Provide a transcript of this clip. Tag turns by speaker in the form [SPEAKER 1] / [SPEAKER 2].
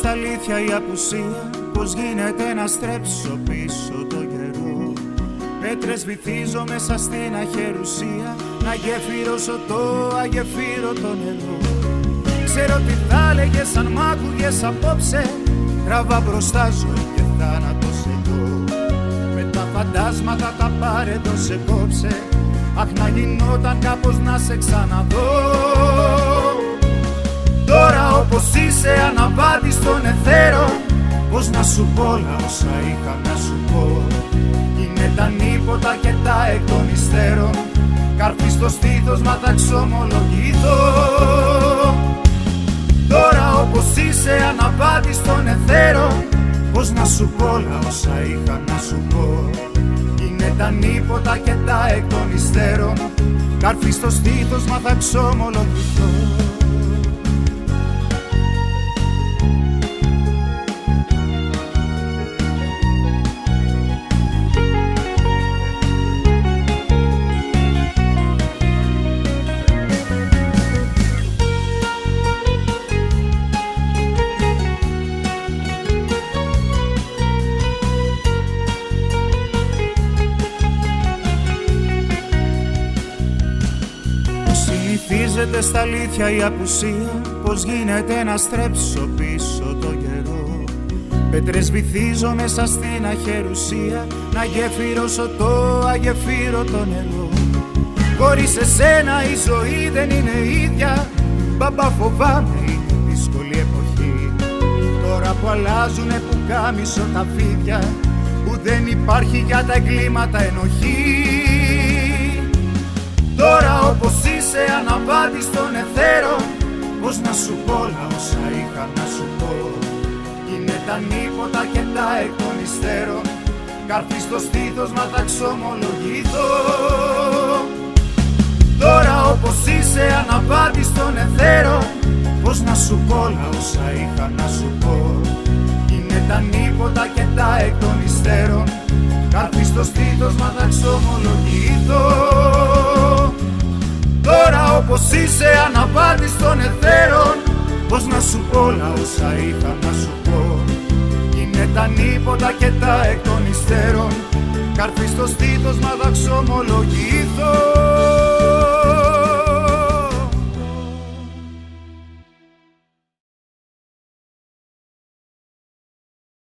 [SPEAKER 1] στα αλήθεια η απουσία, πως γίνεται να στρέψω πίσω το καιρό. Πέτρες βυθίζω μέσα στην αχερουσία, να γεφυρώσω το αγεφύρωτο νερό. Ξέρω τι θα έλεγες αν μ' άκουγες απόψε, τραβά μπροστά ζωή και θάνατος εγώ. Με τα φαντάσματα τα πάρε το σε κόψε, αχ να γινόταν κάπως να σε ξαναδώ. Τώρα όπως είσαι αναβάτη στον εθέρο, πως να σου πω όλα όσα είχα να σου πω. Είναι τα νύποτα και τα εκ των υστέρων, καρφί στο στήθος μα θα ξομολογηθώ. Τώρα όπως είσαι αναβάτη στον εθέρο, πως να σου πω όλα όσα είχα να σου πω. Είναι τα νύποτα και τα εκ των υστέρων, καρφί στο στήθος μα θα ξομολογηθώ. Συνηθίζεται στα αλήθεια η απουσία, πως γίνεται να στρέψω πίσω το καιρό. Πέτρες βυθίζω μέσα στην αχερουσία, να γεφυρώσω το αγεφύρωτο νερό. Χωρίς εσένα η ζωή δεν είναι ίδια, μπαμπά φοβάμαι είναι δύσκολη εποχή. Τώρα που αλλάζουνε που κάμισο τα φίδια, που δεν υπάρχει για τα εγκλήματα ενοχή. Τώρα όπως είσαι αναβάτη στον εθέρο, πως να σου πω όλα όσα είχα να σου πω. Είναι τα νύποτα και τα εκ των υστέρων, καρφί στο στήθος μα θα ξομολογηθώ. Τώρα όπως είσαι αναβάτη στον εθέρο, πως να σου πω όλα όσα είχα να σου πω. Είναι τα νύποτα και τα εκ των υστέρων, καρφί στο στήθος μα θα ξομολογηθώ. Τώρα όπως είσαι αναβάτη των εθέρων, πως να σου πω όλα όσα είχα να σου πω. Είναι τα νύποτα και τα εκ των υστέρων, καρφί στο στήθος μα θα ξομολογηθώ.